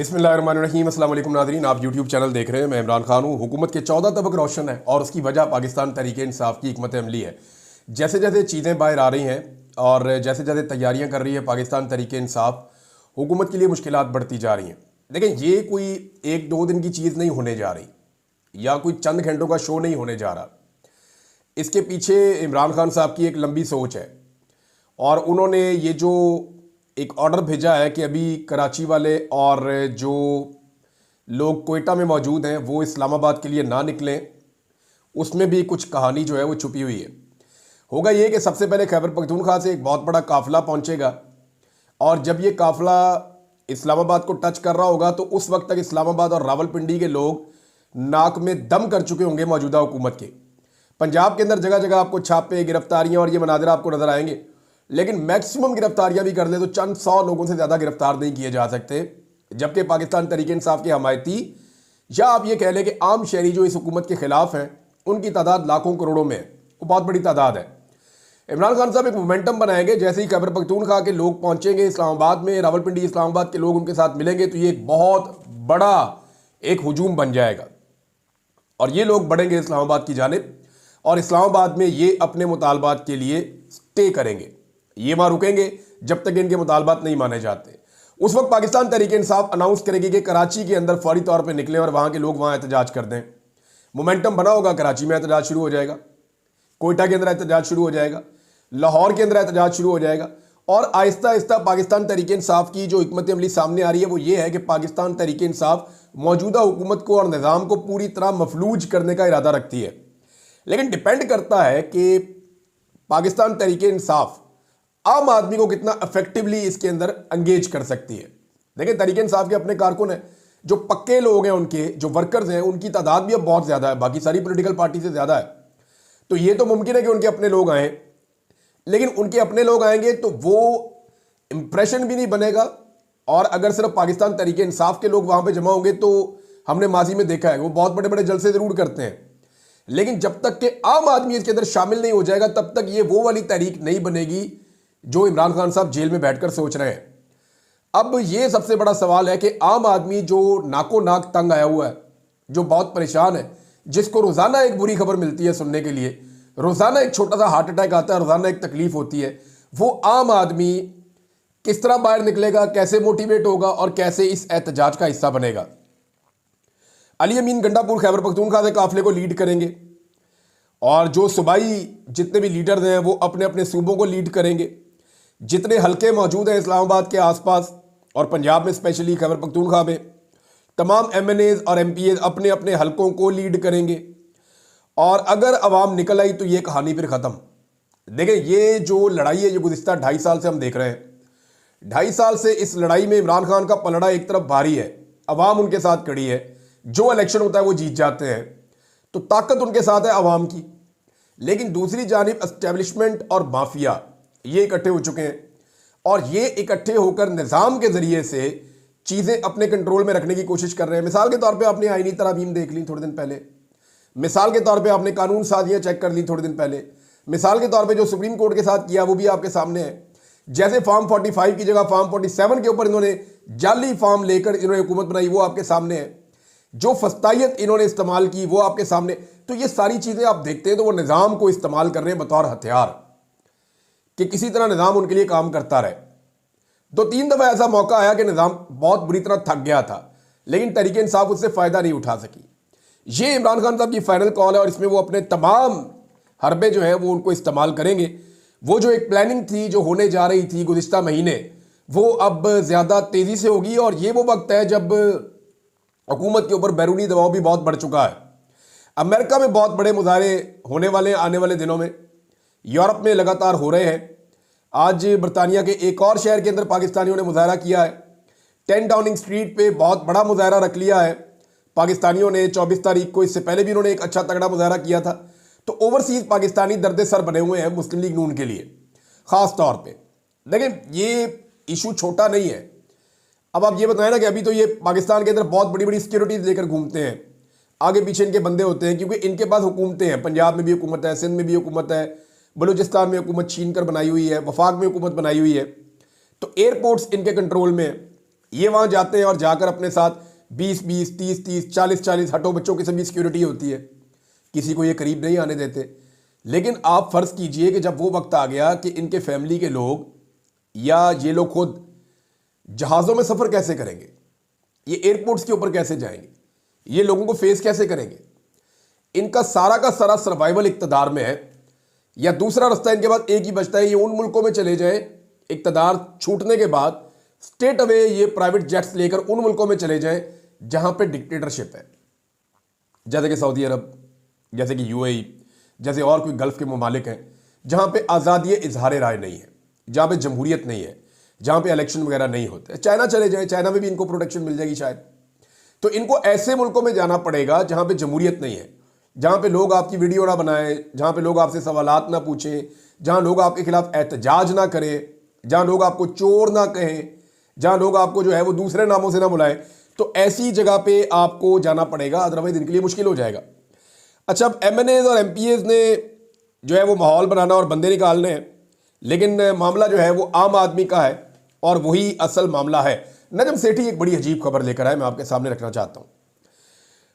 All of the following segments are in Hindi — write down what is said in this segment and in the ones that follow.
बिस्मिल्लाहिर्रहमानिर्रहीम। अस्सलाम वालेकुम नाज़रीन, आप यूट्यूब चैनल देख रहे हैं। मैं इमरान खान हूँ। हुकूमत के 14 तबक रोशन है और उसकी वजह पाकिस्तान तहरीक इंसाफ की हिकमत अमली है। जैसे जैसे चीज़ें बाहर आ रही हैं और जैसे जैसे तैयारियाँ कर रही है पाकिस्तान तहरीक इंसाफ, हुकूमत के लिए मुश्किलात बढ़ती जा रही हैं। देखें, ये कोई एक दो दिन की चीज़ नहीं होने जा रही या कोई चंद घंटों का शो नहीं होने जा रहा। इसके पीछे इमरान खान साहब की एक लंबी सोच है और उन्होंने ये जो एक ऑर्डर भेजा है कि अभी कराची वाले और जो लोग कोयटा में मौजूद हैं वो इस्लामाबाद के लिए ना निकलें, उसमें भी कुछ कहानी जो है वो छुपी हुई है। होगा ये कि सबसे पहले खैबर पख्तूनख्वा से एक बहुत बड़ा काफ़िला पहुंचेगा और जब ये काफ़िला इस्लामाबाद को टच कर रहा होगा तो उस वक्त तक इस्लामाबाद और रावलपिंडी के लोग नाक में दम कर चुके होंगे मौजूदा हुकूमत के। पंजाब के अंदर जगह जगह आपको छापे, गिरफ्तारियां और ये मनाजर आपको नजर आएंगे, लेकिन मैक्सिमम गिरफ्तारियां भी कर ले तो चंद 100 लोगों से ज़्यादा गिरफ्तार नहीं किए जा सकते। जबकि पाकिस्तान तहरीक इंसाफ के हमायती या आप ये कह लें कि आम शहरी जो इस हुकूमत के खिलाफ हैं उनकी तादाद लाखों करोड़ों में है, वो बहुत बड़ी तादाद है। इमरान खान साहब एक मोमेंटम बनाएंगे, जैसे ही खैबर पख्तूनख्वा के लोग पहुंचेंगे इस्लामाबाद में, रावलपिंडी इस्लामाबाद के लोग उनके साथ मिलेंगे तो ये एक बहुत बड़ा एक हुजूम बन जाएगा और ये लोग बढ़ेंगे इस्लामाबाद की जानिब और इस्लामाबाद में ये अपने मुतालबात के लिए स्टे करेंगे। ये वहाँ रुकेंगे जब तक इनके मुतालबात नहीं माने जाते। उस वक्त पाकिस्तान तहरीक इंसाफ अनाउंस करेगी कि कराची के अंदर फौरी तौर पर निकलें और वहाँ के लोग वहाँ एहतजाज कर दें। मोमेंटम बना होगा, कराची में एहतजाज शुरू हो जाएगा, कोयटा के अंदर एहतजाज शुरू हो जाएगा, लाहौर के अंदर एहतजाज शुरू हो जाएगा और आहिस्ता आहिस्ता पाकिस्तान तहरीक इंसाफ की जो हिकमत अमली सामने आ रही है वो ये है कि पाकिस्तान तहरीक इंसाफ मौजूदा हुकूमत को और निज़ाम को पूरी तरह मफलूज करने का इरादा रखती है। लेकिन डिपेंड करता है कि पाकिस्तान तहरीक इंसाफ आम आदमी को कितना इफेक्टिवली इसके अंदर एंगेज कर सकती है। देखिए, तहरीक इंसाफ के अपने कारकुन हैं, जो पक्के लोग हैं, उनके जो वर्कर्स हैं, उनकी तादाद भी अब बहुत ज़्यादा है, बाकी सारी पॉलिटिकल पार्टी से ज़्यादा है। तो ये तो मुमकिन है कि उनके अपने लोग आएँ, लेकिन उनके अपने लोग आएंगे तो वो इंप्रेशन भी नहीं बनेगा। और अगर सिर्फ पाकिस्तान तहरीक इंसाफ के लोग वहाँ पर जमा होंगे तो हमने माजी में देखा है वो बहुत बड़े बड़े जलसे ज़रूर करते हैं, लेकिन जब तक कि आम आदमी इसके अंदर शामिल नहीं हो जाएगा तब तक ये वो वाली तहरीक नहीं बनेगी जो इमरान खान साहब जेल में बैठकर सोच रहे हैं। अब ये सबसे बड़ा सवाल है कि आम आदमी जो नाको नाक तंग आया हुआ है, जो बहुत परेशान है, जिसको रोज़ाना एक बुरी खबर मिलती है सुनने के लिए, रोज़ाना एक छोटा सा हार्ट अटैक आता है, रोज़ाना एक तकलीफ होती है, वो आम आदमी किस तरह बाहर निकलेगा, कैसे मोटिवेट होगा और कैसे इस एहतजाज का हिस्सा बनेगा। अली अमीन गंडापुर खैबर पख्तूनख्वा से काफिले को लीड करेंगे और जो सूबाई जितने भी लीडर हैं वो अपने अपने सूबों को लीड करेंगे। जितने हलके मौजूद हैं इस्लामाबाद के आसपास और पंजाब में स्पेशली खैबर पख्तूनख्वा में, तमाम MNAs और MPAs अपने अपने हलकों को लीड करेंगे और अगर अवाम निकल आई तो ये कहानी फिर ख़त्म। देखें, ये जो लड़ाई है ये गुज़िश्ता 2.5 साल से हम देख रहे हैं। 2.5 साल से इस लड़ाई में इमरान खान का पलड़ा एक तरफ भारी है, अवाम उनके साथ खड़ी है, जो इलेक्शन होता है वो जीत जाते हैं, तो ताकत उनके साथ है अवाम की। लेकिन दूसरी जानिब एस्टेब्लिशमेंट और माफिया ये इकट्ठे हो चुके हैं और ये इकट्ठे होकर निज़ाम के ज़रिए से चीज़ें अपने कंट्रोल में रखने की कोशिश कर रहे हैं। मिसाल के तौर पे आपने आईनी तरामीम देख ली थोड़े दिन पहले, मिसाल के तौर पे आपने कानून साजियाँ चेक कर ली थोड़े दिन पहले, मिसाल के तौर पे जो सुप्रीम कोर्ट के साथ किया वो भी आपके सामने है। जैसे फॉर्म 45 की जगह फॉर्म 47 के ऊपर इन्होंने जाली फॉर्म लेकर इन्होंने हुकूमत बनाई, वो आपके सामने है। जो फस्तायत इन्होंने इस्तेमाल की वो आपके सामने। तो ये सारी चीज़ें आप देखते हैं तो वो निज़ाम को इस्तेमाल कर रहे हैं बतौर हथियार कि किसी तरह निज़ाम उनके लिए काम करता रहे। 2-3 दफ़ा ऐसा मौका आया कि निज़ाम बहुत बुरी तरह थक गया था, लेकिन तहरीक इंसाफ उससे फ़ायदा नहीं उठा सकी। ये इमरान खान साहब की फाइनल कॉल है और इसमें वो अपने तमाम हरबे जो है वो उनको इस्तेमाल करेंगे। वो जो एक प्लानिंग थी जो होने जा रही थी गुज़िश्ता महीने, वो अब ज़्यादा तेज़ी से होगी और ये वो वक्त है जब हुकूमत के ऊपर बैरूनी दबाव भी बहुत बढ़ चुका है। अमेरिका में बहुत बड़े मुजाहरे होने वाले हैं आने वाले दिनों में, यूरोप में लगातार हो रहे हैं। आज बरतानिया के एक और शहर के अंदर पाकिस्तानियों ने मुजाहरा किया है, 10 डाउनिंग स्ट्रीट पे बहुत बड़ा मुजाहरा रख लिया है पाकिस्तानियों ने। 24 तारीख को, इससे पहले भी उन्होंने एक अच्छा तगड़ा मुजाहरा किया था। तो ओवरसीज़ पाकिस्तानी दर्द सर बने हुए हैं मुस्लिम लीग नून के लिए ख़ास तौर पर। देखें, ये इशू छोटा नहीं है। अब आप ये बताएं ना कि अभी तो ये पाकिस्तान के अंदर बहुत बड़ी बड़ी सिक्योरिटीज़ लेकर घूमते हैं, आगे पीछे इनके बंदे होते हैं क्योंकि इनके पास हुकूमतें हैं। पंजाब में भी हुकूमत है, सिंध में भी हुकूमत है, बलूचिस्तान में हुकूमत छीन कर बनाई हुई है, वफाक में हुकूमत बनाई हुई है। तो एयरपोर्ट्स इनके कंट्रोल में, ये वहां जाते हैं और जाकर अपने साथ 20-20, 30-30, 40-40 हटो बच्चों की सभी सिक्योरिटी होती है, किसी को ये करीब नहीं आने देते। लेकिन आप फर्ज कीजिए कि जब वो वक्त आ गया कि इनके फैमिली के लोग या ये लोग खुद जहाज़ों में सफ़र कैसे करेंगे, ये एयरपोर्ट्स के ऊपर कैसे जाएंगे, ये लोगों को फेस कैसे करेंगे, इनका सारा का सारा सर्वाइवल इक़्तिदार में है, या दूसरा रास्ता इनके पास एक ही बचता है, ये उन मुल्कों में चले जाएं इक़्तिदार छूटने के बाद, स्टेट अवे ये प्राइवेट जेट्स लेकर उन मुल्कों में चले जाएं जहां पे डिक्टेटरशिप है, जैसे कि सऊदी अरब, जैसे कि यूएई, जैसे और कोई गल्फ के ममालिक हैं जहां पे आज़ादी इजहार राय नहीं है, जहां पे जमहूरियत नहीं है, जहां पे इलेक्शन वगैरह नहीं होते। चाइना चले जाएं, चाइना में भी इनको प्रोटेक्शन मिल जाएगी शायद। तो इनको ऐसे मुल्कों में जाना पड़ेगा जहां पे जमहूरियत नहीं है, जहां पे लोग आपकी वीडियो ना बनाएं, जहां पे लोग आपसे सवालात ना पूछें, जहां लोग आपके खिलाफ एहतजाज ना करें, जहां लोग आपको चोर ना कहें, जहां लोग आपको जो है वो दूसरे नामों से ना बुलाएं। तो ऐसी जगह पे आपको जाना पड़ेगा, अदरवाइज इनके लिए मुश्किल हो जाएगा। अच्छा, अब एमएनएज और एमपीएज ने जो है वो माहौल बनाना और बंदे निकालने हैं, लेकिन मामला जो है वो आम आदमी का है और वही असल मामला है। नजम सेठी एक बड़ी अजीब खबर लेकर आए, मैं आपके सामने रखना चाहता हूं।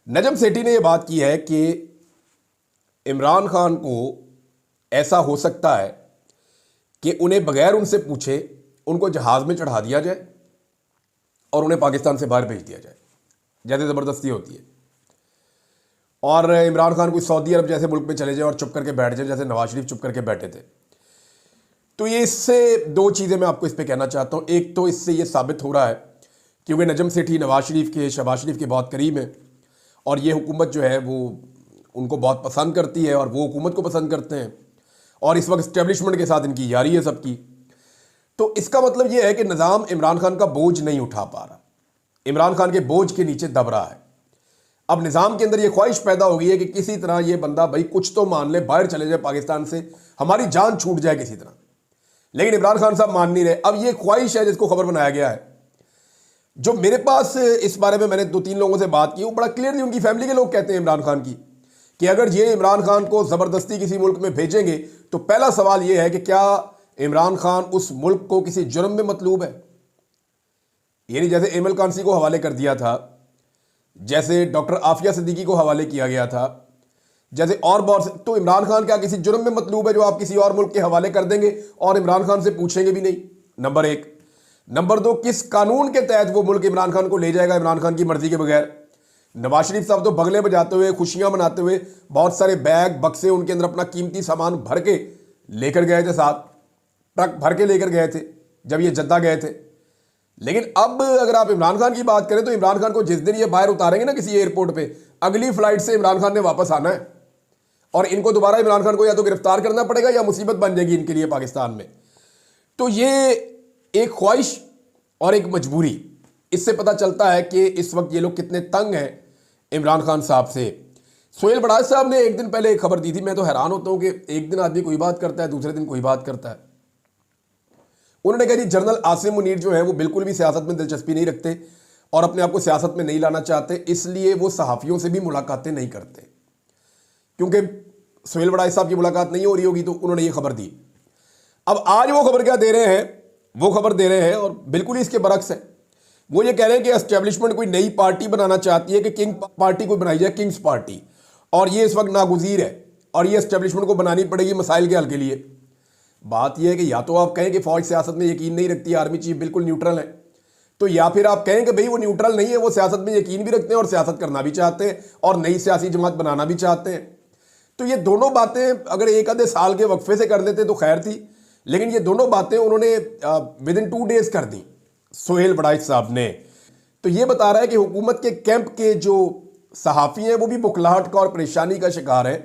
नजम सेठी ने यह बात की है कि इमरान खान को ऐसा हो सकता है कि उन्हें बगैर उनसे पूछे उनको जहाज में चढ़ा दिया जाए और उन्हें पाकिस्तान से बाहर भेज दिया जाए, जैसे ज़बरदस्ती होती है। और इमरान खान कोई सऊदी अरब जैसे मुल्क में चले जाए और चुप करके बैठ जाए, जैसे नवाज शरीफ चुप करके बैठे थे। तो ये इससे दो चीज़ें मैं आपको इस पर कहना चाहता हूँ। एक तो इससे ये साबित हो रहा है क्योंकि नजम सेठी नवाज शरीफ के, शहबाज शरीफ के बहुत करीब हैं और ये हुकूमत जो है वो उनको बहुत पसंद करती है और वो हुकूमत को पसंद करते हैं, और इस वक्त इस्टेब्लिशमेंट के साथ इनकी यारी है सबकी। तो इसका मतलब ये है कि निज़ाम इमरान खान का बोझ नहीं उठा पा रहा, इमरान खान के बोझ के नीचे दब रहा है। अब निज़ाम के अंदर ये ख्वाहिश पैदा हो गई है कि किसी तरह ये बंदा भाई कुछ तो मान ले, बाहर चले जाए पाकिस्तान से, हमारी जान छूट जाए किसी तरह। लेकिन इमरान खान साहब मान नहीं रहे। अब ये ख्वाहिश है जिसको खबर बनाया गया है, जो मेरे पास इस बारे में मैंने 2-3 लोगों से बात की, वो बड़ा क्लियरली उनकी फैमिली के लोग कहते हैं इमरान खान की कि अगर ये इमरान खान को ज़बरदस्ती किसी मुल्क में भेजेंगे तो पहला सवाल ये है कि क्या इमरान खान उस मुल्क को किसी जुर्म में मतलूब है। यानी जैसे एमएल कांसी को हवाले कर दिया था, जैसे डॉक्टर आफिया सिद्दीकी को हवाले किया गया था, जैसे और बहुत। तो इमरान खान क्या किसी जुर्म में मतलूब है जो आप किसी और मुल्क के हवाले कर देंगे और इमरान खान से पूछेंगे भी नहीं? नंबर 1। नंबर 2, किस कानून के तहत वो मुल्क इमरान खान को ले जाएगा इमरान खान की मर्जी के बगैर? नवाज शरीफ साहब तो बगले बजाते हुए, खुशियां मनाते हुए, बहुत सारे बैग बक्से उनके अंदर अपना कीमती सामान भर के लेकर गए थे, साथ ट्रक भर के लेकर गए थे जब ये जद्दा गए थे। लेकिन अब अगर आप इमरान खान की बात करें तो इमरान खान को जिस दिन ये बाहर उतारेंगे ना किसी एयरपोर्ट पे, अगली फ्लाइट से इमरान खान ने वापस आना है और इनको दोबारा इमरान खान को या तो गिरफ्तार करना पड़ेगा या मुसीबत बन जाएगी इनके लिए पाकिस्तान में। तो ये एक ख्वाहिश और एक मजबूरी, इससे पता चलता है कि इस वक्त ये लोग कितने तंग हैं इमरान खान साहब से। सोहेल बड़ाज साहब ने एक दिन पहले एक खबर दी थी, मैं तो हैरान होता हूं कि एक दिन आदमी कोई बात करता है, दूसरे दिन कोई बात करता है। उन्होंने कहा जी जनरल आसिम मुनीर जो है वो बिल्कुल भी सियासत में दिलचस्पी नहीं रखते और अपने आप को सियासत में नहीं लाना चाहते, इसलिए वो सहाफ़ियों से भी मुलाकातें नहीं करते। क्योंकि सोहेल बड़ाज साहब की मुलाकात नहीं हो रही होगी तो उन्होंने ये खबर दी। अब आज वो खबर क्या दे रहे हैं, वो खबर दे रहे हैं और बिल्कुल ही इसके बरक्स है। वो ये कह रहे हैं कि एस्टेब्लिशमेंट कोई नई पार्टी बनाना चाहती है कि किंग पार्टी कोई बनाई जाए, किंग्स पार्टी, और ये इस वक्त नागुज़ीर है और ये एस्टेब्लिशमेंट को बनानी पड़ेगी मसाइल के हल के लिए। बात यह है कि या तो आप कहें कि फौज सियासत में यकीन नहीं रखती, आर्मी चीफ बिल्कुल न्यूट्रल है, तो या फिर आप कहें कि भाई वो न्यूट्रल नहीं है, वो सियासत में यकीन भी रखते हैं और सियासत करना भी चाहते हैं और नई सियासी जमात बनाना भी चाहते हैं। तो ये दोनों बातें अगर एक आधे साल के वक्फे से कर देते तो खैर थी, लेकिन ये दोनों बातें उन्होंने विद इन 2 डेज कर दी सोहेल बड़ाइच साहब ने। तो ये बता रहा है कि हुकूमत के कैंप के जो सहाफ़ी हैं वो भी बुखलाहट का और परेशानी का शिकार है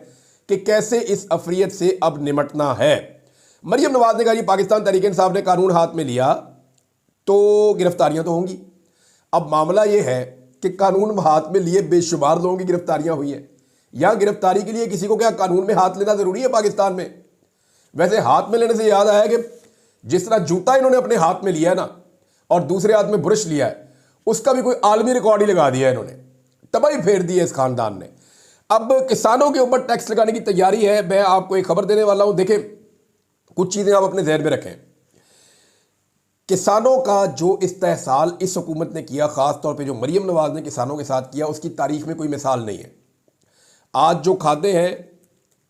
कि कैसे इस अफरियत से अब निमटना है। मरियम नवाज ने कहा जी पाकिस्तान तहरीक इंसाफ ने कानून हाथ में लिया तो गिरफ्तारियां तो होंगी। अब मामला ये है कि कानून हाथ में लिए बेशुमार लोगों की गिरफ्तारियां हुई हैं। यहां गिरफ्तारी के लिए किसी को क्या कानून में हाथ लेना जरूरी है पाकिस्तान में? वैसे हाथ में लेने से याद आया कि जिस तरह जूता इन्होंने अपने हाथ में लिया है ना और दूसरे हाथ में ब्रश लिया है, उसका भी कोई आलमी रिकॉर्ड ही लगा दिया है इन्होंने, तबाही फेर दी है इस खानदान ने। अब किसानों के ऊपर टैक्स लगाने की तैयारी है। मैं आपको एक खबर देने वाला हूं, देखें कुछ चीजें आप अपने जहन में रखें। किसानों का जो इस्तेहसाल इस हुकूमत ने किया, ख़ास तौर पे जो मरीम नवाज़ ने किसानों के साथ किया, उसकी तारीख में कोई मिसाल नहीं है। आज जो खादें हैं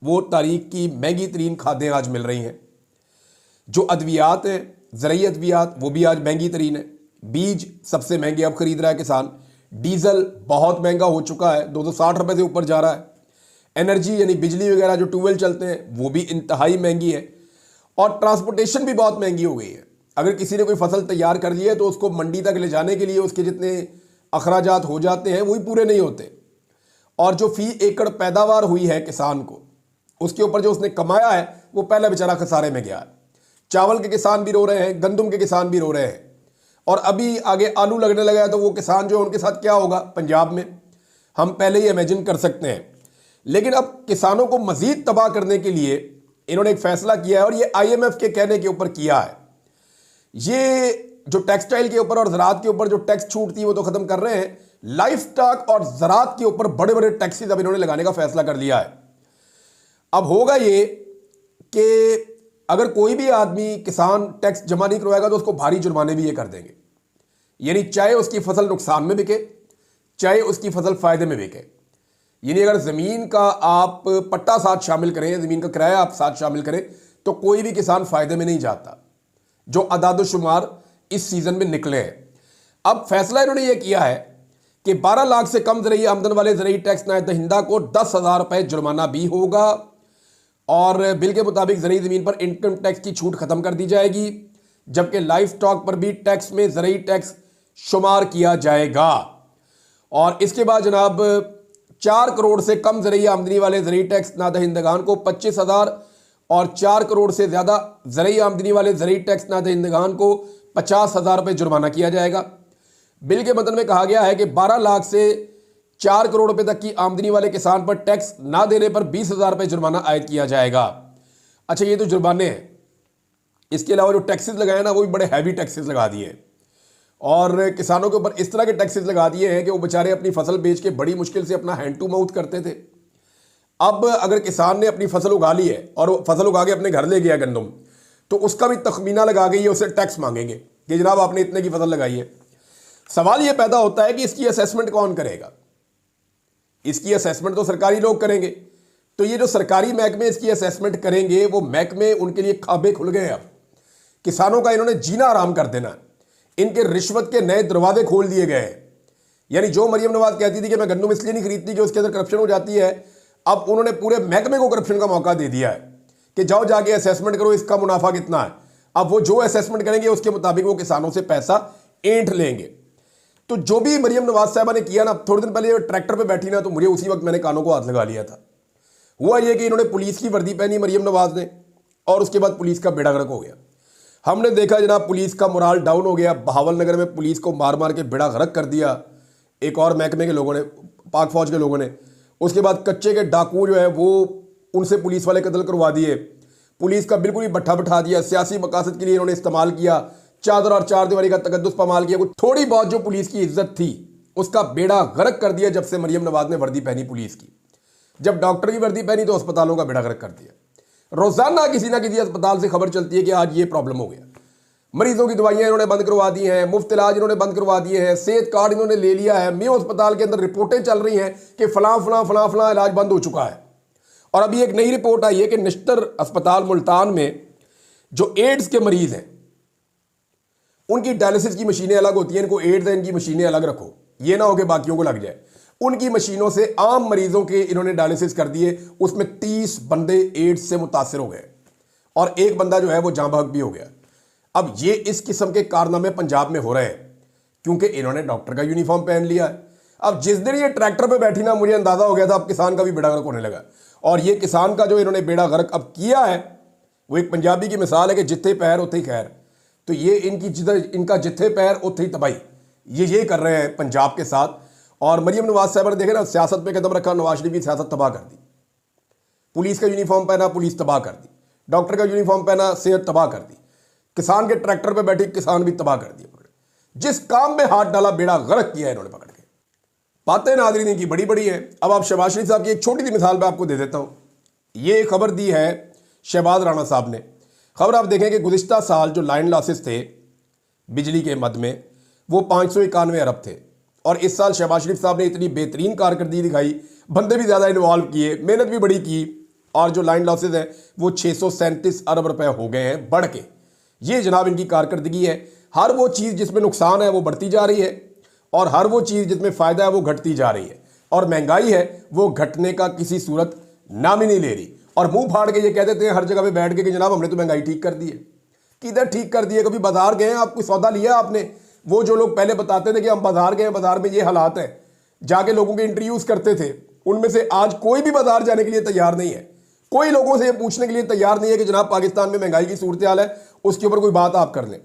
वो तारीख की महंगी तरीन खादें आज मिल रही हैं। जो अद्वियात हैं, ज़रूरी अद्वियात, वो भी आज महंगी तरीन है। बीज सबसे महंगे अब खरीद रहा है किसान। डीजल बहुत महंगा हो चुका है, 260 रुपये से ऊपर जा रहा है। एनर्जी यानी बिजली वगैरह जो ट्यूबवेल चलते हैं वो भी इंतहाई महंगी है। और ट्रांसपोर्टेशन भी बहुत महंगी हो गई है। अगर किसी ने कोई फसल तैयार कर ली है तो उसको मंडी तक ले जाने के लिए उसके जितने अखराजात हो जाते हैं वही पूरे नहीं होते। और जो फी एकड़ पैदावार हुई है किसान को, उसके ऊपर जो उसने कमाया है वो पहले बेचारा खसारे में गया है। चावल के किसान भी रो रहे हैं, गंदम के किसान भी रो रहे हैं, और अभी आगे आलू लगने लगा है तो वो किसान जो है उनके साथ क्या होगा पंजाब में, हम पहले ही इमेजिन कर सकते हैं। लेकिन अब किसानों को मजीद तबाह करने के लिए इन्होंने एक फैसला किया है, और ये IMF के कहने के ऊपर किया है। ये जो टेक्सटाइल के ऊपर और ज़राअत के ऊपर जो टैक्स छूट थी वो तो ख़त्म कर रहे हैं, लाइफ स्टॉक और ज़राअत के ऊपर बड़े बड़े टैक्सेस अब इन्होंने लगाने का फैसला कर लिया है। अब होगा ये कि अगर कोई भी आदमी किसान टैक्स जमा नहीं करवाएगा तो उसको भारी जुर्माने भी ये कर देंगे। यानी चाहे उसकी फसल नुकसान में बिके, चाहे उसकी फसल फायदे में बिके। यानी अगर ज़मीन का आप पट्टा साथ शामिल करें, ज़मीन का किराया आप साथ शामिल करें, तो कोई भी किसान फायदे में नहीं जाता, जो अदाद-ओ-शुमार इस सीज़न में निकले हैं। अब फैसला इन्होंने ये किया है कि 12 लाख से कम ज़रूरी आमदन वाले ज़रूरी टैक्स नायत दहिंदा को 10,000 रुपये जुर्माना भी होगा, और बिल के मुताबिक ज़रूरी ज़मीन पर इनकम टैक्स की छूट ख़त्म कर दी जाएगी, जबकि लाइफ स्टॉक पर भी टैक्स में ज़रूरी टैक्स शुमार किया जाएगा। और इसके बाद जनाब 4 करोड़ से कम ज़रूरी आमदनी वाले ज़रूरी टैक्स नादहिंदगान को 25,000 और 4 करोड़ से ज़्यादा ज़रूरी आमदनी वाले ज़रूरी टैक्स नादहिंदगान को 50,000 रुपये जुर्माना किया जाएगा। बिल के मतन में कहा गया है कि 12 लाख से 4 करोड़ रुपए तक की आमदनी वाले किसान पर टैक्स ना देने पर 20,000 रुपये जुर्माना आयद किया जाएगा। अच्छा, ये तो जुर्माने हैं। इसके अलावा जो टैक्सेस लगाए ना वो भी बड़े हैवी टैक्सेस लगा दिए हैं, और किसानों के ऊपर इस तरह के टैक्सेस लगा दिए हैं कि वो बेचारे अपनी फसल बेच के बड़ी मुश्किल से अपना हैंड टू माउथ करते थे। अब अगर किसान ने अपनी फसल उगा ली है और वो फसल उगा के अपने घर ले गया गंदम, तो उसका भी तखमीना लगा के ये उससे टैक्स मांगेंगे कि जनाब आपने इतने की फसल लगाई है। सवाल ये पैदा होता है कि इसकी असेसमेंट कौन करेगा? इसकी असेसमेंट तो सरकारी लोग करेंगे। तो ये जो सरकारी महकमे इसकी असेसमेंट करेंगे, वो महकमे उनके लिए खाबे खुल गए। अब किसानों का इन्होंने जीना आराम कर देना, इनके रिश्वत के नए दरवाजे खोल दिए गए हैं। यानी जो मरीम नवाज कहती थी कि मैं गंदम इसलिए नहीं खरीदती कि उसके अंदर करप्शन हो जाती है, अब उन्होंने पूरे महकमे को करप्शन का मौका दे दिया है कि जाओ जाके असेसमेंट करो, इसका मुनाफा कितना है। अब वो जो असेसमेंट करेंगे उसके मुताबिक वो किसानों से पैसा ऐंठ लेंगे। तो जो भी मरीम नवाज साहबा ने किया ना, थोड़े दिन पहले ट्रैक्टर पे बैठी ना, तो मुझे उसी वक्त मैंने कानों को हाथ लगा लिया था। हुआ ये कि इन्होंने पुलिस की वर्दी पहनी मरीम नवाज ने, और उसके बाद पुलिस का बेड़ा गर्क हो गया। हमने देखा जनाब पुलिस का मोराल डाउन हो गया। बहावल नगर में पुलिस को मार मार के बेड़ा गर्क कर दिया एक और महकमे के लोगों ने, पाक फौज के लोगों ने। उसके बाद कच्चे के डाकू जो है वो उनसे पुलिस वाले कत्ल करवा दिए। पुलिस का बिल्कुल ही भट्ठा बिठा दिया, सियासी मकासद के लिए इन्होंने इस्तेमाल किया, चादर और चार दीवारी का तकद्दुस पामाल किया। थोड़ी बहुत जो पुलिस की इज्जत थी उसका बेड़ा गर्क कर दिया जब से मरीम नवाज ने वर्दी पहनी पुलिस की। जब डॉक्टर की वर्दी पहनी तो अस्पतालों का बेड़ा गर्क कर दिया। रोजाना किसी ना किसी अस्पताल से खबर चलती है कि आज ये प्रॉब्लम हो गया। मरीजों की दवाइयां इन्होंने बंद करवा दी हैं, मुफ्त इलाज इन्होंने बंद करवा दिए हैं, सेहत कार्ड इन्होंने ले लिया है। मेयो अस्पताल के अंदर रिपोर्टें चल रही हैं कि फलां फलां फलां फलां इलाज बंद हो चुका है। और अभी एक नई रिपोर्ट आई है कि निश्तर अस्पताल मुल्तान में जो एड्स के मरीज हैं उनकी डायलिसिस की मशीनें अलग होती हैं। इनको एड्स है, इनकी मशीनें अलग रखो, ये ना हो कि बाकियों को लग जाए। उनकी मशीनों से आम मरीजों के इन्होंने डायलिसिस कर दिए। उसमें 30 बंदे एड्स से मुतासर हो गए और एक बंदा जो है वो जाँ बहक भी हो गया। अब ये इस किस्म के कारनामे पंजाब में हो रहे हैं क्योंकि इन्होंने डॉक्टर का यूनिफॉर्म पहन लिया है। अब जिस दिन ये ट्रैक्टर पे बैठी ना, मुझे अंदाजा हो गया था अब किसान का भी बेड़ा गर्क होने लगा। और ये किसान का जो इन्होंने बेड़ा गर्क अब किया है वो एक पंजाबी की मिसाल है कि जिथे पैर उथे ही खैर। तो ये इनका जिथे पैर उथे ही तबाही, ये कर रहे हैं पंजाब के साथ। और मरीम नवाज साहब ने देखे ना, सियासत पे कदम रखा, नवाज शरीफ की सियासत तबाह कर दी। पुलिस का यूनिफॉर्म पहना, पुलिस तबाह कर दी। डॉक्टर का यूनिफॉर्म पहना, सेहत तबाह कर दी। किसान के ट्रैक्टर पे बैठी किसान भी तबाह कर दिए पकड़। जिस काम में हाथ डाला बेड़ा गर्क किया इन्होंने पकड़ के। बातें नाज़रीन इनकी बड़ी बड़ी है। अब आप शहबाज शरीफ साहब की एक छोटी सी मिसाल मैं आपको दे देता हूँ। ये खबर दी है शहबाज राणा साहब ने। खबर आप देखें कि गुज़िश्ता साल जो लाइन लॉसेस थे बिजली के मद में, वो 591 अरब थे। और इस साल शहबाज शरीफ साहब ने इतनी बेहतरीन कारकर्दगी दिखाई, बंदे भी ज़्यादा इन्वॉल्व किए, मेहनत भी बड़ी की, और जो लाइन लॉसेज है वो 637 अरब रुपए हो गए हैं बढ़ के। ये जनाब इनकी कारकर्दगी है। हर वो चीज़ जिसमें नुकसान है वो बढ़ती जा रही है, और हर वो चीज़ जिसमें फ़ायदा है वो घटती जा रही है, और महंगाई है वो घटने का किसी सूरत नाम ही नहीं ले रही। और मुंह फाड़ के ये कह देते हैं हर जगह पे बैठ के कि जनाब हमने तो महंगाई ठीक कर दी है। किधर ठीक कर दी है? कभी बाजार गए हैं आप? कोई सौदा लिया आपने? वो जो लोग पहले बताते थे कि हम बाजार गए, बाजार में ये हालात है, जाके लोगों के इंटरव्यूज करते थे, उनमें से आज कोई भी बाजार जाने के लिए तैयार नहीं है। कोई लोगों से ये पूछने के लिए तैयार नहीं है कि जनाब पाकिस्तान में महंगाई की सूरत हाल है, उसके ऊपर कोई बात आप कर लें।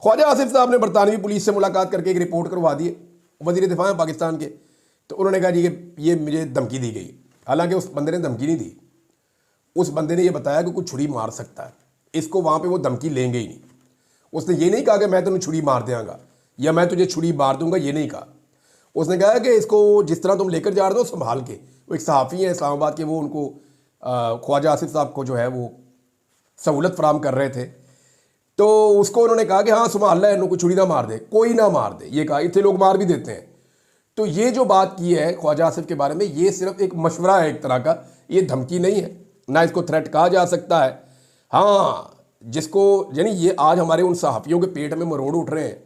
ख्वाजा आसिफ साहब ने बरतानवी पुलिस से मुलाकात करके एक रिपोर्ट करवा दी, वजीर दिफा है पाकिस्तान के, तो उन्होंने कहा जी ये मुझे धमकी दी गई। हालांकि उस बंदे ने धमकी नहीं दी, उस बंदे ने ये बताया कि कुछ छुरी मार सकता है इसको, वहाँ पे वो धमकी लेंगे ही नहीं। उसने ये नहीं कहा कि मैं तुम्हें छुरी मार देंगा या मैं तुझे छुरी मार दूंगा, ये नहीं कहा। उसने कहा कि इसको जिस तरह तुम लेकर जा रहे हो संभाल के। वो एक सहाफ़ी हैं इस्लामाबाद के, वो उनको ख्वाजा आसिफ साहब को जो है वो सहूलत फराम कर रहे थे, तो उसको उन्होंने कहा कि हाँ संभाल है, कोई छुरी ना मार दे, कोई ना मार दे, ये कहा। इतने लोग मार भी देते हैं। तो ये जो बात की है ख्वाजा आसिफ के बारे में, ये सिर्फ एक मशवरा है एक तरह का, ये धमकी नहीं है, ना इसको थ्रेट कहा जा सकता है। हाँ, जिसको यानी ये आज हमारे उन सहाफ़ियों के पेट में मरोड़ उठ रहे हैं,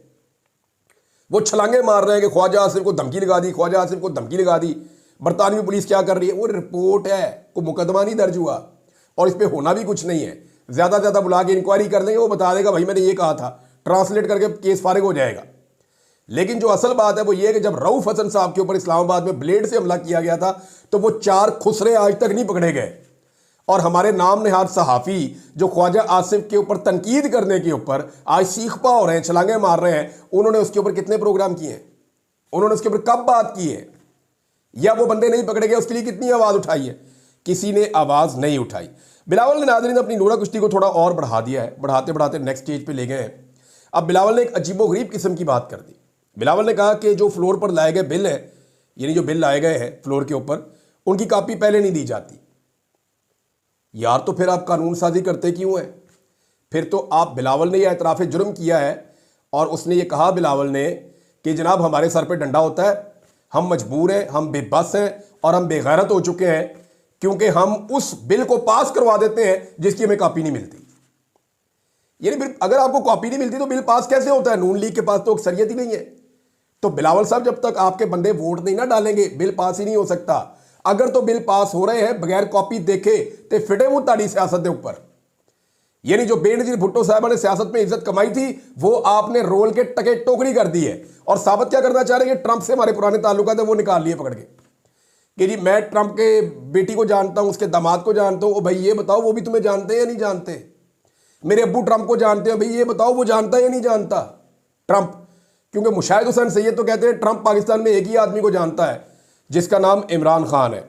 वो छलांगे मार रहे हैं कि ख्वाजा आसिफ को धमकी लगा दी, ख्वाजा आसिफ को धमकी लगा दी। बरतानवी पुलिस क्या कर रही है? वो रिपोर्ट है, कोई मुकदमा नहीं दर्ज हुआ, और इस पर होना भी कुछ नहीं है। ज़्यादा से ज़्यादा बुला के इंक्वायरी कर देंगे, वो बता देगा भाई मैंने ये कहा था, ट्रांसलेट करके केस फारिग हो जाएगा। लेकिन जो असल बात है वो ये है कि जब रऊफ हसन साहब के ऊपर इस्लामाबाद में ब्लेड से हमला किया गया था, तो वो 4 खुसरे आज तक नहीं पकड़े गए। और हमारे नाम नेहाद सहाफ़ी जो ख्वाजा आसिफ के ऊपर तनकीद करने के ऊपर आज सीखपा हो रहे हैं, छलांगे मार रहे हैं, उन्होंने उसके ऊपर कितने प्रोग्राम किए हैं? उन्होंने उसके ऊपर कब बात की है? या वो बंदे नहीं पकड़े गए उसके लिए कितनी आवाज़ उठाई है? किसी ने आवाज़ नहीं उठाई। बिलावल ने नाज़रीन अपनी नूरा कुश्ती को थोड़ा और बढ़ा दिया है, बढ़ाते बढ़ाते नेक्स्ट स्टेज पे ले गए हैं। अब बिलावल ने एक अजीबोगरीब किस्म की बात कर दी। बिलावल ने कहा कि जो फ्लोर पर लाए गए बिल है, यानी जो बिल लाए गए हैं फ्लोर के ऊपर, उनकी कॉपी पहले नहीं दी जाती। यार तो फिर आप कानून साजी करते क्यों हैं? फिर तो आप, बिलावल ने यह एतराफ़ जुर्म किया है, और उसने ये कहा बिलावल ने कि जनाब हमारे सर पे डंडा होता है, हम मजबूर हैं, हम बेबस हैं और हम बेगैरत हो चुके हैं, क्योंकि हम उस बिल को पास करवा देते हैं जिसकी हमें कॉपी नहीं मिलती। यानी फिर अगर आपको कॉपी नहीं मिलती तो बिल पास कैसे होता है? नून लीग के पास तो अक्सरियत ही नहीं है। तो बिलावल साहब, जब तक आपके बंदे वोट नहीं ना डालेंगे, बिल पास ही नहीं हो सकता। अगर तो बिल पास हो रहे हैं बगैर कॉपी देखे तो फिटे मुंह ताड़ी सियासत के ऊपर। यानी जो बेनजीर भुट्टो साहब ने सियासत में इज्जत कमाई थी, वो आपने रोल के टके टोकरी कर दी है। और साबित क्या करना चाह रहे हैं? ट्रंप से हमारे पुराने ताल्लुकात है वो निकाल लिए पकड़ के कि जी मैं ट्रंप के बेटी को जानता हूं, उसके दामाद को जानता हूं। भाई ये बताओ वो भी तुम्हें जानते हैं या नहीं जानते? मेरे अब्बू ट्रंप को जानते हैं, भाई ये बताओ वो जानता है या नहीं जानता ट्रंप? क्योंकि मुशाहिद हुसैन सैयद तो कहते हैं ट्रंप पाकिस्तान में एक ही आदमी को जानता है जिसका नाम इमरान खान है।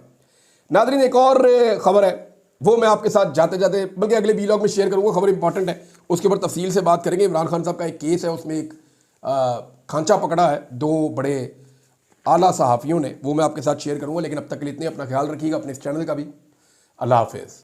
नादरीन, एक और खबर है, वो मैं आपके साथ जाते जाते बल्कि अगले वीलॉग में शेयर करूंगा। खबर इंपॉर्टेंट है, उसके ऊपर तफसील से बात करेंगे। इमरान खान साहब का एक केस है, उसमें एक खांचा पकड़ा है 2 बड़े आला सहाफ़ियों ने, वो मैं आपके साथ शेयर करूंगा। लेकिन अब तक के लिए इतने, अपना ख्याल रखिएगा, अपने इस चैनल का भी। अल्लाह हाफिज़।